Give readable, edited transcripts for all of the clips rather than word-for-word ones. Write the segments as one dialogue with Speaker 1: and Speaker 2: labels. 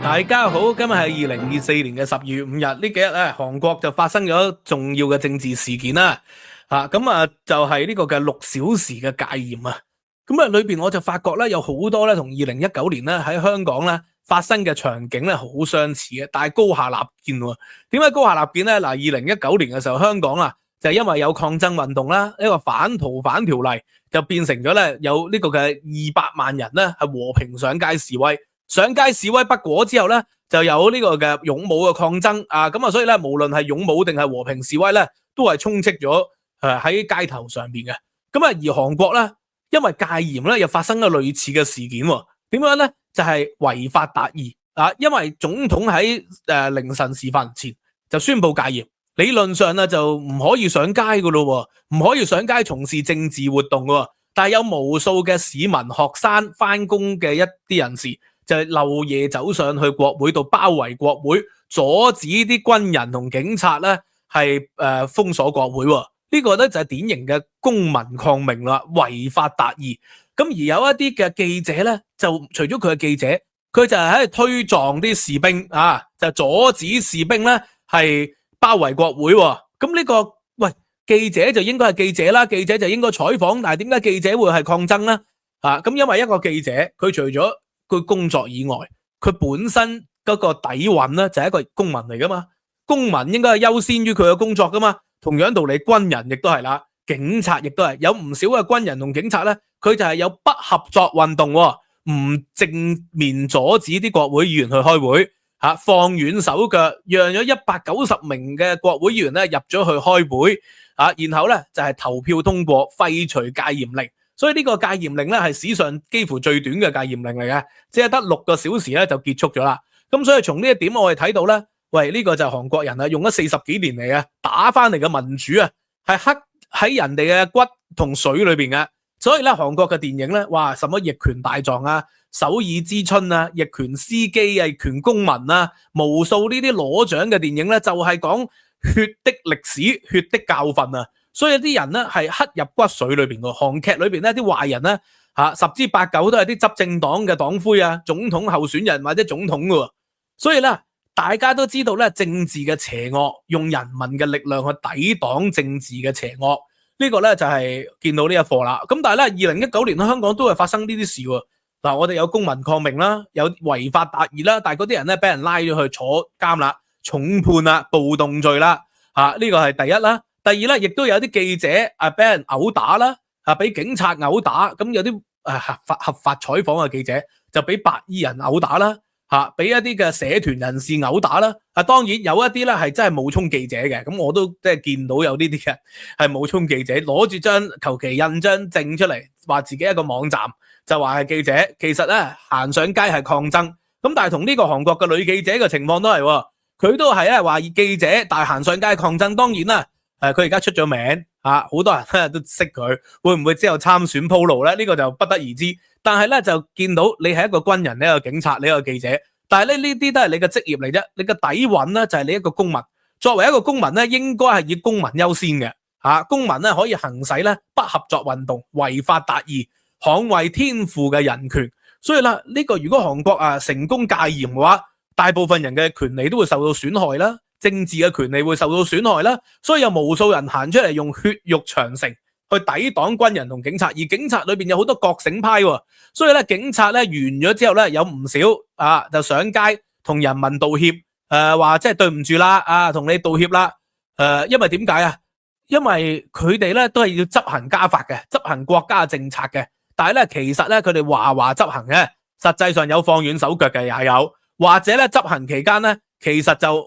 Speaker 1: 大家好，今日係2024年嘅12月5日，呢幾日咧，韓國就發生咗重要嘅政治事件啦。就係呢個嘅6小時嘅戒嚴啊。裏邊我就發覺咧，有好多咧同2019年咧喺香港咧發生嘅場景咧好相似嘅，但係高下立見喎。點解高下立見咧？嗱，2019年嘅時候，香港啊就係因為有抗爭運動啦，一個反逃犯條例就變成咗咧有呢個嘅200萬人咧係和平上街示威。上街示威不果之後咧，就有呢個嘅勇武嘅抗爭啊，所以咧無論係勇武定係和平示威咧，都係充斥咗喺街頭上邊嘅。而韓國咧，因為戒嚴咧，又發生咗類似嘅事件喎。點樣咧？就係違法達義啊！因為總統喺凌晨時分前就宣布戒嚴，理論上啊就唔可以上街噶咯，唔可以上街從事政治活動噶。但係有無數嘅市民、學生、翻工嘅一啲人士，就係漏夜走上去國會度包圍國會，阻止啲軍人同警察咧係封鎖國會。呢個咧就係典型嘅公民抗命啦，違法達義。而有一啲嘅記者咧，就除咗佢係記者，佢就係喺度推撞啲士兵啊，就阻止士兵咧係包圍國會。記者就應該係記者啦，記者就應該採訪，但係點解記者會係抗爭咧？因為一個記者佢除咗佢工作以外，佢本身嗰個底蘊咧就係一個公民嚟噶嘛，公民應該係優先於佢嘅工作噶嘛。同樣道理，軍人亦都係啦，警察亦都係，有唔少嘅軍人同警察咧，佢就係有不合作運動，唔正面阻止啲國會議員去開會，放軟手腳，讓咗190名嘅國會議員咧入咗去開會，然後咧就係投票通過廢除戒嚴令。所以呢個戒嚴令咧係史上幾乎最短嘅戒嚴令嚟嘅，只係得6個小時咧就結束咗啦。咁所以從呢一點我哋睇到咧，呢個就係韓國人啊用咗40幾年嚟嘅打翻嚟嘅民主啊，係刻喺人哋嘅骨同水裏邊嘅。所以咧韓國嘅電影咧，哇，什麼逆權大狀啊、首爾之春啊、逆權司機啊、逆權公民啊，無數呢啲攞獎嘅電影咧，就係講血的歷史、血的教訓啊。所以啲人咧係刻入骨髓裏邊嘅。韓劇裏邊咧啲壞人咧10之8九都係啲執政黨嘅黨魁啊、總統候選人或者總統嘅。所以咧大家都知道咧政治嘅邪惡，用人民嘅力量去抵擋政治嘅邪惡，呢個咧就係見到呢一課啦。咁但係咧2019年香港都係發生呢啲事喎。嗱，我哋有公民抗命啦，有違法達義啦，但係嗰啲人咧俾人拉咗去坐監啦，重判啦，暴動罪啦，呢個係第一啦。第二咧，亦都有啲記者俾人毆打啦，俾警察毆打。咁有啲合法採訪嘅記者就俾白衣人毆打啦，俾一啲嘅社團人士毆打啦。當然有一啲咧係真係冒充記者嘅，咁我都即係見到有呢啲嘅係冒充記者，攞住張求其印張證出嚟，話自己一個網站就話係記者，其實咧行上街係抗爭。咁但係同呢個韓國嘅女記者嘅情況都係，佢都係話記者，但係行上街抗爭。當然啦。佢而家出咗名，好多人咧都識佢，會唔會之後參選鋪路咧？呢個就不得而知。但係咧就見到你係一個軍人，你係一個警察，你係一個記者，但係咧呢啲都係你嘅職業嚟啫。你嘅底蘊咧就係你一個公民。作為一個公民咧，應該係以公民優先嘅。公民咧可以行使咧不合作運動、違法達義、捍衛天賦嘅人權。所以啦，呢個如果韓國成功戒嚴嘅話，大部分人嘅權利都會受到損害啦。政治嘅權利會受到損害啦，所以有無數人行出嚟用血肉長城去抵擋軍人同警察，而警察裏邊有好多覺醒派，所以咧警察咧完咗之後咧有唔少就上街同人民道歉，話即係對唔住啦，同你道歉啦，因為點解啊？因為佢哋咧都係要執行家法嘅，執行國家嘅政策嘅，但係咧其實咧佢哋話執行嘅，實際上有放軟手腳嘅也有，或者咧執行期間咧其實就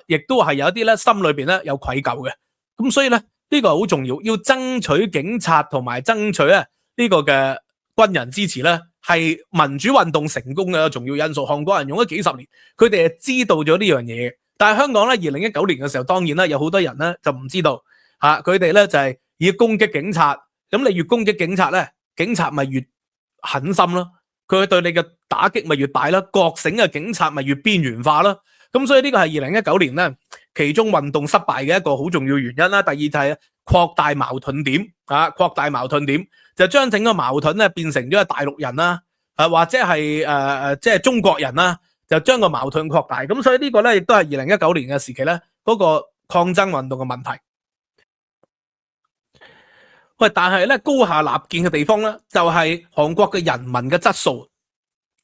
Speaker 1: 亦都係有一啲咧心裏邊咧有愧疚嘅。咁所以咧呢個好重要，要爭取警察同埋爭取呢個嘅軍人支持咧，係民主運動成功嘅一個重要因素。韓國人用咗幾十年，佢哋係知道咗呢樣嘢，但係香港咧2019年嘅時候，當然啦有好多人咧就唔知道，佢哋咧就係以攻擊警察，咁你越攻擊警察咧，警察咪越狠心咯，佢對你嘅打擊咪越大啦，覺醒嘅警察咪越邊緣化啦。咁所以呢個係2019年咧其中運動失敗嘅一個好重要原因啦。第二就係擴大矛盾點，擴大矛盾點就將整個矛盾咧變成咗大陸人啦，或者係即係中國人啦，就將個矛盾擴大。咁所以呢個咧亦都係2019年嘅時期咧嗰個抗爭運動嘅問題。喂，但係咧高下立見嘅地方咧，就係韓國嘅人民嘅質素，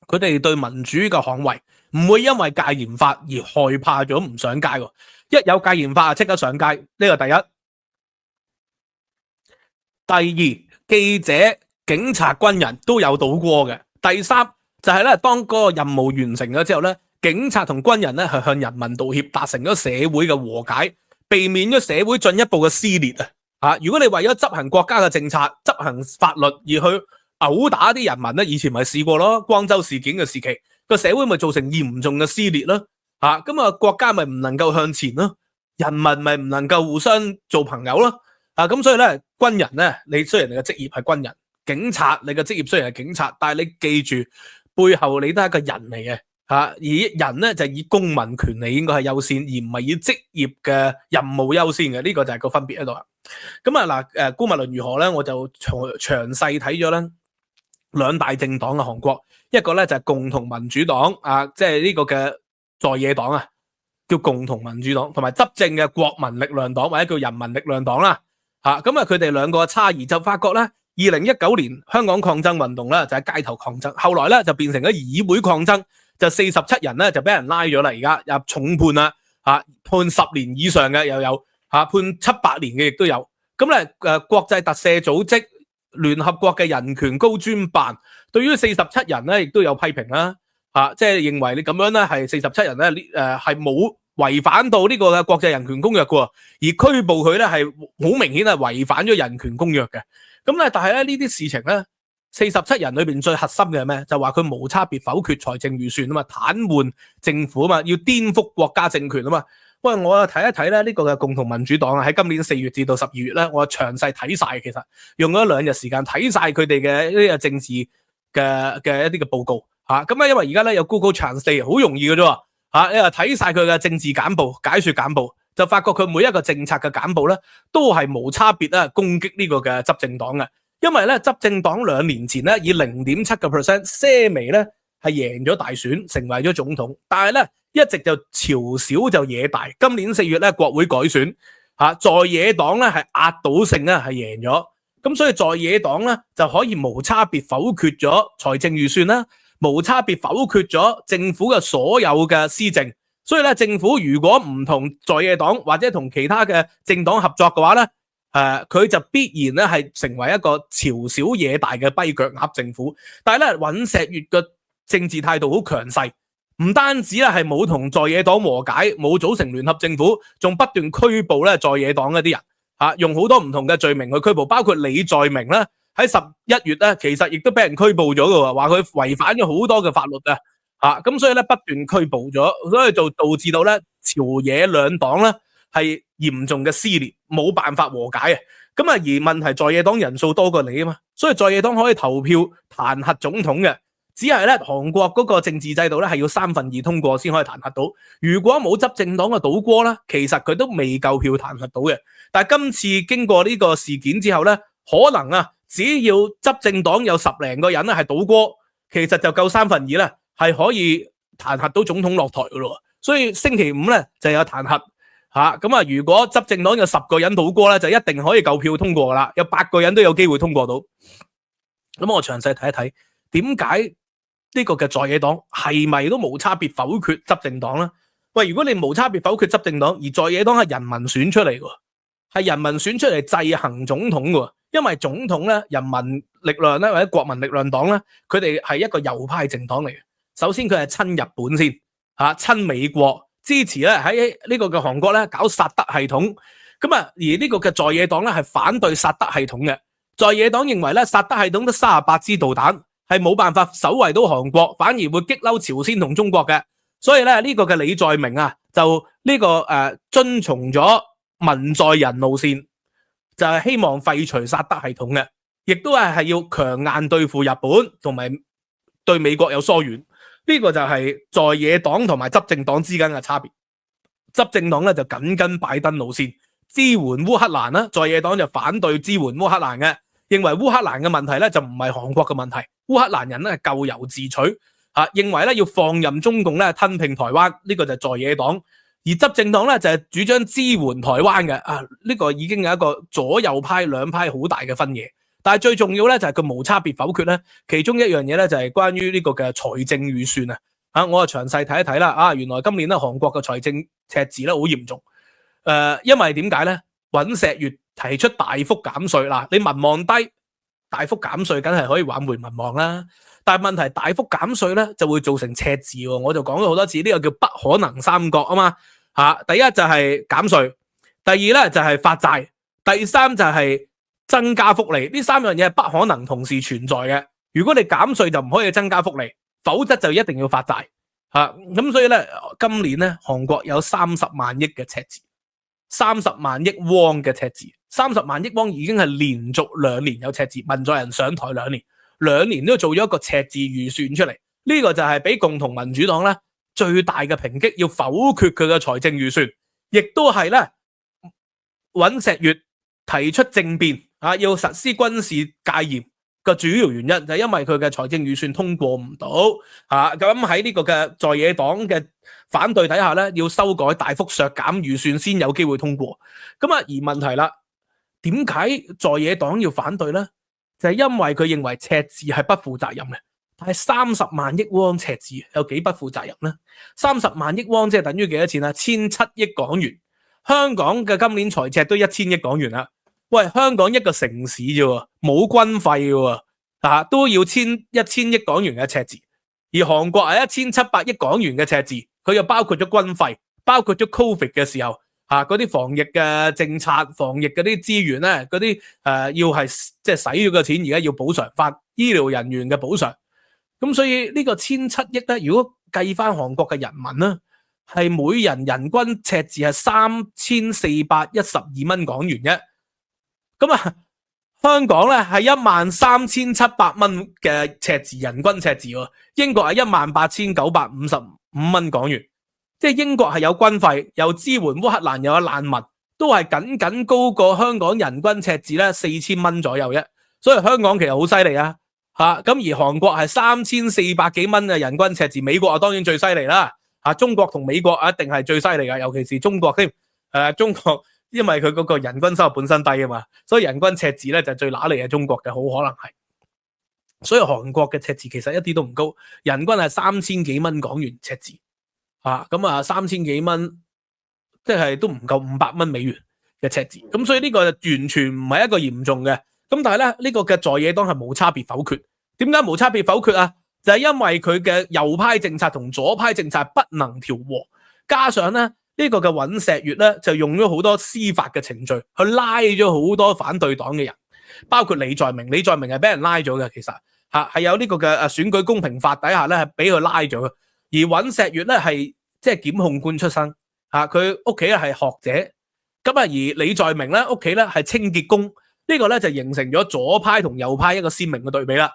Speaker 1: 佢哋對民主嘅捍衛唔會因為戒嚴法而害怕咗唔上街喎。一有戒嚴法啊，即刻上街，呢個第一。第二，記者、警察、軍人都有倒戈嘅。第三就係咧，當嗰個任務完成咗之後咧，警察同軍人咧係向人民道歉，達成咗社會嘅和解，避免咗社會進一步嘅撕裂啊！如果你為咗執行國家嘅政策、執行法律而去毆打啲人民咧，以前咪試過咯，光州事件嘅時期，個社會咪造成嚴重嘅撕裂咯。咁啊國家咪唔能夠向前咯，人民咪唔能夠互相做朋友咯。咁所以咧，軍人咧，你雖然你嘅職業係軍人，警察你嘅職業雖然係警察，但係你記住背後你都係一個人嚟嘅。而人咧就以公民權利應該係優先，而唔係以職業嘅任務優先嘅。呢個就係個分別喺度。咁啊嗱，姑勿論如何咧，我就詳細睇咗咧兩大政黨嘅韓國，一個咧就係共同民主黨即係呢個嘅在野黨啊，叫共同民主黨，同埋執政嘅國民力量黨或者叫人民力量黨啦。咁佢哋兩個嘅差異就發覺咧，2019年香港抗爭運動咧就喺街頭抗爭，後來咧就變成咗議會抗爭，就47人咧就俾人拉咗啦，而家入重判啦，判10年以上嘅又有，判700年嘅亦都有。咁咧國際特赦組織、聯合國嘅人權高專辦對於47人咧亦都有批評啦，即係認為你咁樣咧係47人咧係冇違反到呢個嘅國際人權公約嘅，而拘捕佢咧係好明顯係違反咗人權公約嘅。咁咧，但係咧呢啲事情咧，47人裏邊最核心嘅係咩？就話佢無差別否決財政預算啊嘛，癱瘓政府啊嘛，要顛覆國家政權啊嘛。喂，我睇一睇咧呢個嘅共同民主黨喺今年4月至到12月咧，我詳細睇晒，其實用咗2日時間睇晒佢哋嘅呢個政治嘅一啲嘅報告咁咧，因為而家咧有 Google Translate 好容易嘅啫。你話睇晒佢嘅政治簡報、解說簡報，就發覺佢每一個政策嘅簡報咧，都係無差別攻擊呢個嘅執政黨嘅。因為咧執政黨2年前咧以 0.7% 些微咧係贏咗大選，成為咗總統，但係咧一直就朝小就野大。今年4月咧國會改選，在野黨咧係壓倒性咧係贏咗，咁所以在野黨咧就可以無差別否決咗財政預算啦。無差別否決咗政府嘅所有嘅施政，所以咧政府如果唔同在野黨或者同其他嘅政黨合作嘅話咧，佢就必然咧係成為一個朝小野大嘅跛腳鴨政府。但係咧尹錫悅嘅政治態度好強勢，唔單止咧係冇同在野黨和解，冇組成聯合政府，仲不斷拘捕咧在野黨嗰啲人，用好多唔同嘅罪名去拘捕，包括李在明啦。喺11月咧，其實亦都俾人拘捕咗嘅，話佢違反咗好多嘅法律咁所以咧不斷拘捕咗，所以就導致到咧朝野兩黨咧係嚴重嘅撕裂，冇辦法和解啊。咁而問題在野黨人數多過你啊嘛，所以在野黨可以投票彈劾總統嘅，只係咧韓國嗰個政治制度咧係要2/3通過先可以彈劾到。如果冇執政黨嘅倒戈啦，其實佢都未夠票彈劾到嘅。但係今次經過呢個事件之後咧，可能只要執政黨有10零個人係倒戈，其實就夠2/3啦，係可以彈劾到總統落台噶咯。所以星期5咧就有彈劾咁如果執政黨有10個人倒戈咧，就一定可以夠票通過噶啦，有8個人都有機會通過到。咁我詳細睇一睇，點解呢個嘅在野黨係咪都無差別否決執政黨咧？喂，如果你無差別否決執政黨，而在野黨係人民選出嚟嘅，係人民選出嚟制衡總統嘅。因為總統咧，人民力量咧或者國民力量黨咧，佢哋係一個右派政黨嚟嘅。首先佢係親日本先，親美國，支持咧喺呢個嘅韓國咧搞薩德系統。咁而呢個嘅在野黨咧係反對薩德系統嘅。在野黨認為咧薩德系統得38支導彈，係冇辦法守衛到韓國，反而會激嬲朝鮮同中國嘅。所以咧呢個嘅李在明就呢個遵從咗文在寅路線。就係希望廢除薩德系統嘅，亦都係要強硬對付日本，同埋對美國有疏遠。呢個就係在野黨同埋執政黨之間嘅差別。執政黨咧就緊跟拜登路線，支援烏克蘭啦；在野黨就反對支援烏克蘭嘅，認為烏克蘭嘅問題咧就唔係韓國嘅問題，烏克蘭人咧係咎由自取。認為咧要放任中共咧吞併台灣，呢個就係在野黨。而執政黨咧就係主張支援台灣嘅，呢個已經有一個左右派兩派好大嘅分野。但係最重要咧就係佢無差別否決咧，其中一樣嘢咧就係關於呢個嘅財政預算我啊詳細睇一睇啦。原來今年咧韓國嘅財政赤字咧好嚴重。因為點解咧？尹錫悅提出大幅減稅嗱，你民望低，大幅減稅梗係可以挽回民望啦。但係問題大幅減稅咧就會造成赤字喎。我就講咗好多次，呢個叫不可能三角啊嘛。第一就係減稅，第二咧就係發債，第三就係增加福利。呢三樣嘢係不可能同時存在嘅。如果你減稅就唔可以增加福利，否則就一定要發債。咁所以咧，今年咧韓國有30萬億嘅赤字，30萬億汪嘅赤字，30萬億汪已經係連續2年有赤字。文在寅上台兩年都做咗一個赤字預算出嚟，呢個就係俾共同民主黨咧最大嘅抨擊，要否決佢嘅財政預算，亦都係咧尹錫悅提出政變要實施軍事戒嚴嘅主要原因，就係因為佢嘅財政預算通過唔到咁喺呢個嘅在野黨嘅反對底下咧，要修改大幅削減預算先有機會通過。而問題啦，點解在野黨要反對咧？就係因為佢認為赤字係不負責任嘅。但係30萬億汪赤字有幾不負責任呢？30萬億汪即係等於幾多錢？1,700億港元。香港嘅今年財赤都1000億港元啦。喂，香港一個城市啫，冇軍費嘅，都要1000億港元嘅赤字。而韓國係1700億港元嘅赤字，佢又包括咗軍費，包括咗 Covid 嘅時候嗰啲防疫嘅政策、防疫嗰啲資源咧，嗰啲要係即係使咗個錢，而家要補償翻醫療人員嘅補償。咁所以呢個1700億咧，如果計翻韓國嘅人民咧，係每人人均赤字係3412蚊港元啫。香港咧係13700蚊嘅赤字，人均赤字喎。英國係18955蚊港元，即係英國係有軍費，有支援烏克蘭，又有難民，都係僅高過香港人均赤字咧4000蚊左右啫。所以香港其實好犀利啊！而韓國係3400幾蚊嘅人均赤字，美國當然最犀利啦。中國同美國一定係最犀利噶，尤其是中國添。中國因為佢嗰個人均收入本身低啊嘛，所以人均赤字咧就最揦脷嘅中國嘅，好可能係。所以韓國嘅赤字其實一啲都唔高，人均係3000幾蚊港元赤字。3000幾蚊，即係都唔夠500蚊美元嘅赤字。咁所以呢個完全唔係一個嚴重嘅。咁但係咧呢個嘅在野黨係無差別否決。點解無差別否決啊？就係因為佢嘅右派政策同左派政策不能調和，加上咧呢個嘅尹錫悅咧就用咗好多司法嘅程序去拉咗好多反對黨嘅人，包括李在明。李在明係俾人拉咗嘅，其實係有呢個嘅選舉公平法底下咧係俾佢拉咗嘅。而尹錫悅咧係即係檢控官出身，佢屋企咧係學者。而李在明咧屋企咧係清潔工。呢個咧就形成咗左派同右派一個鮮明嘅對比啦。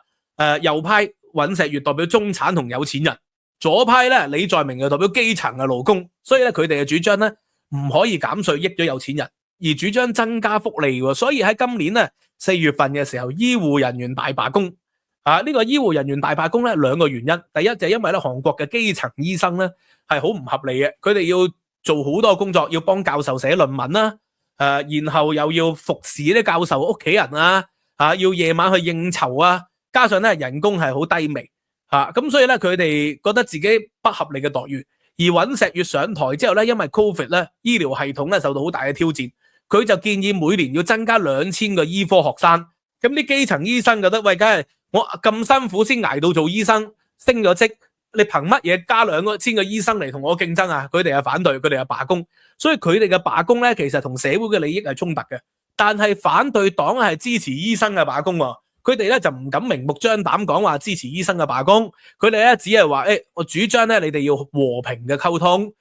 Speaker 1: 右派尹錫悅代表中產同有錢人，左派咧李在明就代表基層嘅勞工。所以咧佢哋嘅主張咧唔可以減稅益咗有錢人，而主張增加福利。所以喺今年咧4月份嘅時候，醫護人員大罷工。呢個醫護人員大罷工咧2個原因，第一就係因為咧韓國嘅基層醫生咧係好唔合理嘅，佢哋要做好多工作，要幫教授寫論文啦。然後又要服侍啲教授屋企人要夜晚去應酬加上咧人工係好低微咁所以咧佢哋覺得自己不合理嘅待遇。而尹錫悅上台之後咧，因為 Covid 咧醫療系統咧受到好大嘅挑戰，佢就建議每年要增加2000個醫科學生。咁啲基層醫生覺得喂，梗係我咁辛苦先捱到做醫生，升咗職，你憑乜嘢加2000個醫生嚟同我競爭啊？佢哋係反對，佢哋係罷工。所以佢哋嘅罷工咧，其實同社會嘅利益係衝突嘅。但係反對黨係支持醫生嘅罷工，佢哋咧就唔敢明目張膽講話支持醫生嘅罷工。佢哋咧只係話我主張咧你哋要和平嘅溝通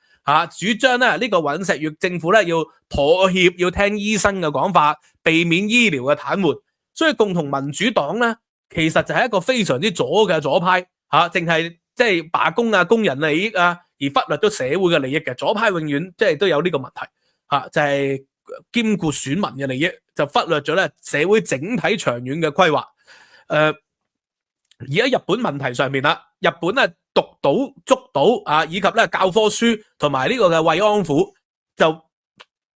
Speaker 1: 主張咧呢個尹錫悅政府咧要妥協，要聽醫生嘅講法，避免醫療嘅癱瘓。所以共同民主黨咧其實就係一個非常之左嘅左派淨係即係罷工工人利益而忽略咗社會嘅利益嘅。左派永遠即係都有呢個問題就係兼顧選民嘅利益，就忽略咗咧社會整體長遠嘅規劃。而喺日本問題上面啦，日本毒倒捉到啊，以及咧教科書同埋呢個嘅慰安婦，就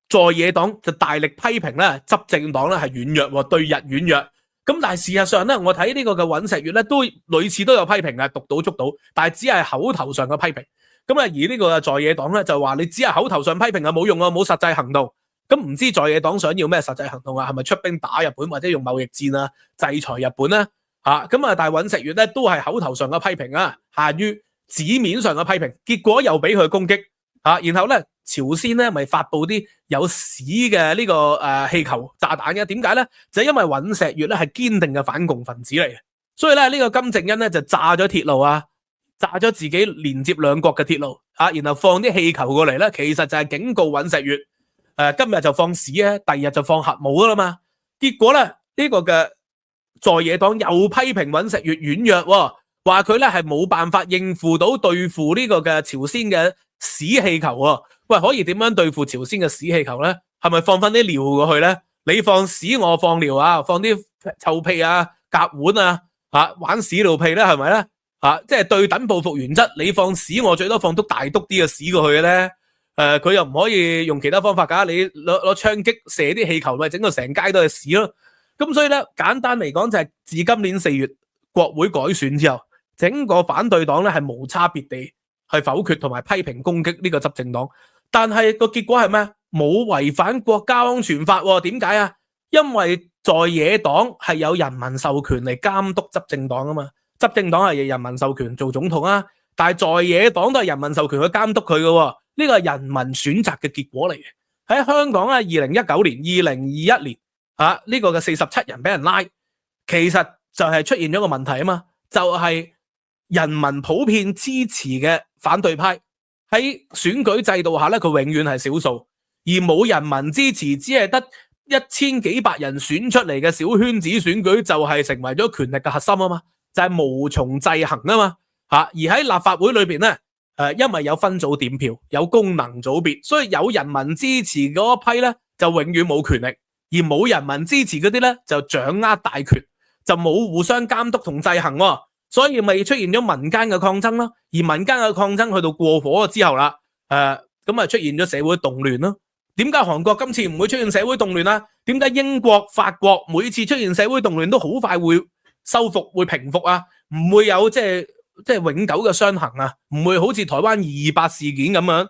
Speaker 1: 在野黨就大力批評咧執政黨咧係軟弱，對日軟弱。咁但係事實上咧，我睇呢個嘅尹錫悅咧都類似都有批評嘅，毒倒捉到，但係只係口頭上嘅批評。咁啊，而呢個在野黨咧就話你只係口頭上批評啊，冇用啊，冇實際行動。咁唔知在野黨想要咩實際行動啊？係咪出兵打日本或者用貿易戰啊制裁日本咧？咁啊，但係尹錫悅咧都係口頭上嘅批評啊，限於紙面上嘅批評，結果又俾佢攻擊然後咧朝鮮咧咪發布啲有屎嘅呢個氣球炸彈嘅？點解咧？就係因為尹錫悅咧係堅定嘅反共分子嚟嘅，所以咧呢個金正恩咧就炸咗鐵路啊，炸咗自己連接兩國嘅鐵路然後放啲氣球過嚟咧，其實就係警告尹錫悅。今日就放屎啊，第二日就放核武噶啦嘛。結果咧呢個嘅在野黨又批評尹錫悅軟弱，話佢咧係冇辦法應付到對付呢個嘅朝鮮嘅屎氣球喎。喂，可以點樣對付朝鮮嘅屎氣球咧？係咪放翻啲尿過去咧？你放屎我放尿啊，放啲臭屁啊、甲烷啊，玩屎尿屁咧，係咪咧？即係對等報復原則，你放屎我最多放篤大篤啲嘅屎過去嘅咧。佢又唔可以用其他方法噶，你攞槍擊射啲氣球咪整到成街都係屎咯。咁所以咧，簡單嚟講就係自今年4月國會改選之後，整個反對黨咧係無差別地去否決同埋批評攻擊呢個執政黨。但係個結果係咩？冇違反國家安全法。點解啊？因為在野黨係有人民授權嚟監督執政黨啊嘛。執政黨係人民授權做總統啊，但係在野黨都係人民授權去監督佢嘅。呢個係人民選擇嘅結果嚟嘅。喺香港啊，2019年、2021年呢個嘅47人俾人拉，其實就係出現咗個問題啊嘛，就係人民普遍支持嘅反對派喺選舉制度下咧，佢永遠係少數，而冇人民支持，只係得1000幾百人選出嚟嘅小圈子選舉，就係成為咗權力嘅核心啊嘛，就係無從制衡啊嘛。而喺立法會裏邊咧。因為有分組點票，有功能組別，所以有人民支持嗰一批咧就永遠冇權力，而冇人民支持嗰啲咧就掌握大權，就冇互相監督同制衡，所以咪出現咗民間嘅抗爭咯。而民間嘅抗爭去到過火之後啦，咁啊出現咗社會動亂咯。點解韓國今次唔會出現社會動亂啊？點解英國、法國每次出現社會動亂都好快會收復、會平復啊？唔會有即係永久嘅傷痕啊，唔會好似台灣228事件咁樣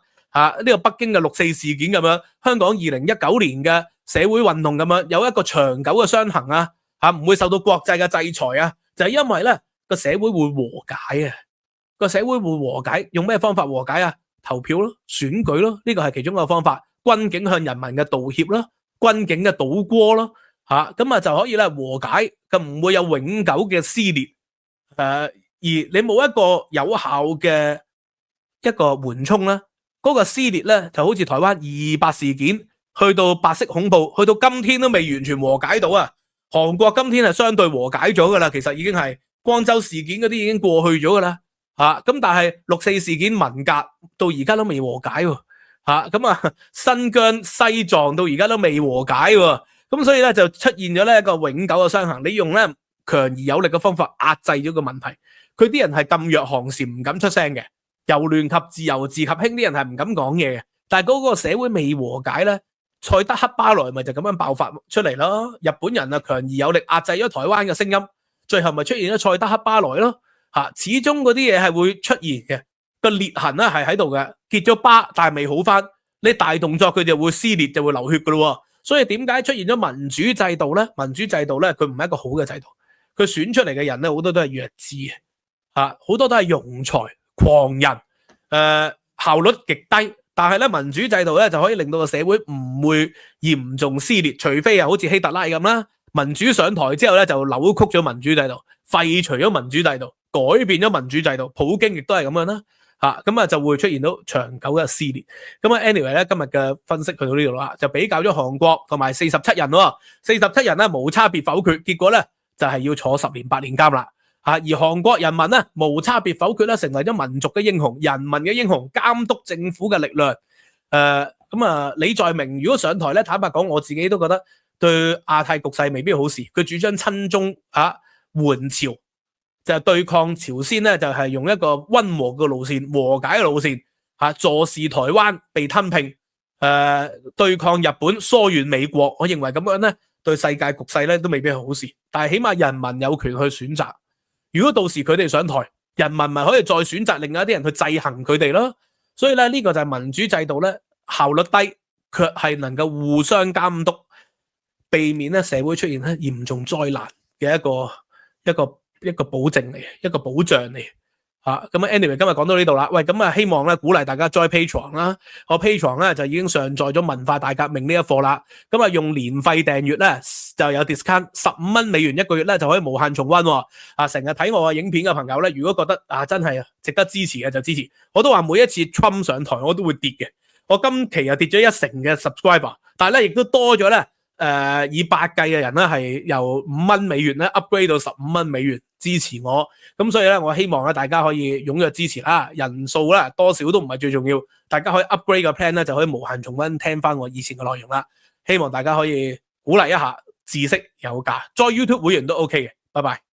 Speaker 1: 呢個北京嘅6.4事件咁樣，香港2019年嘅社會運動咁樣有一個長久嘅傷痕啊，唔會受到國際嘅制裁啊，就係因為咧個社會會和解啊，個社會會和解，用咩方法和解啊？投票咯，選舉咯，呢個係其中一個方法。軍警向人民嘅道歉咯，軍警嘅倒戈咯，咁就可以咧和解，咁唔會有永久嘅撕裂，而你冇一個有效嘅一個緩衝咧，嗰個撕裂咧就好似台灣228事件，去到白色恐怖，去到今天都未完全和解到啊！韓國今天係相對和解咗噶啦，其實已經係光州事件嗰啲已經過去咗噶啦，咁但係6.4事件文革到而家都未和解喎，咁新疆西藏到而家都未和解喎，咁所以咧就出現咗呢一個永久嘅傷痕，你用咧強而有力嘅方法壓制咗個問題。佢啲人係禁藥行禪，唔敢出聲嘅，由亂及治，由治及興，啲人係唔敢講嘢嘅。但係嗰個社會未和解咧，塞德克巴萊咪就咁樣爆發出嚟咯。日本人啊強而有力壓制咗台灣嘅聲音，最後咪出現咗塞德克巴萊咯。始終嗰啲嘢係會出現嘅，個裂痕咧係喺度嘅，結咗疤但係未好翻。你大動作佢就會撕裂，就會流血噶咯。所以點解出現咗民主制度咧？民主制度咧佢唔係一個好嘅制度，佢選出嚟嘅人咧好多都係弱智嘅。好多都係庸才狂人，效率極低。但係咧民主制度咧就可以令到個社會唔會嚴重撕裂，除非好似希特拉咁啦，民主上台之後咧就扭曲咗民主制度，廢除咗民主制度，改變咗民主制度。普京亦都係咁樣啦，咁就會出現到長久嘅撕裂。咁anyway 咧今日嘅分析去到呢度啦，就比較咗韓國同埋47人喎，47人咧無差別否決，結果咧就係要坐10年8年監啦。而韓國人民咧無差別否決咧，成為咗民族嘅英雄、人民嘅英雄、監督政府嘅力量。李在明如果上台咧，坦白講，我自己都覺得對亞太局勢未必好事。佢主張親中援朝，就係對抗朝鮮咧，就係用一個溫和嘅路線、和解嘅路線嚇，坐視台灣被吞併，對抗日本、疏遠美國。我認為咁樣咧，對世界局勢咧都未必係好事。但係起碼人民有權去選擇。如果到時佢哋上台，人民咪可以再選擇另外一啲人去制衡佢哋咯。所以咧，呢個就係民主制度咧，效率低，卻係能夠互相監督，避免咧社會出現咧嚴重災難嘅一個保證嚟嘅，一個保障嚟嘅。咁anyway 今日講到呢度啦。喂，咁啊希望咧鼓勵大家 join Patreon 啦。我 Patreon 咧就已經上載咗文化大革命呢一課啦。咁啊用年費訂閱咧就有 discount， 15蚊美元一個月咧就可以無限重溫。成日睇我嘅影片嘅朋友咧，如果覺得真係值得支持嘅就支持。我都話每一次 Trump 上台我都會跌嘅。我今期又跌咗1成嘅 subscriber， 但係咧亦都多咗咧以百計嘅人咧係由5蚊美元咧 upgrade 到15蚊美元支持我。咁所以咧，我希望咧大家可以踴躍支持啦，人數咧多少都唔係最重要，大家可以 upgrade 個 plan 咧就可以無限重溫聽翻我以前嘅內容啦。希望大家可以鼓勵一下，知識有價，再 YouTube 會員都 OK 嘅。拜拜。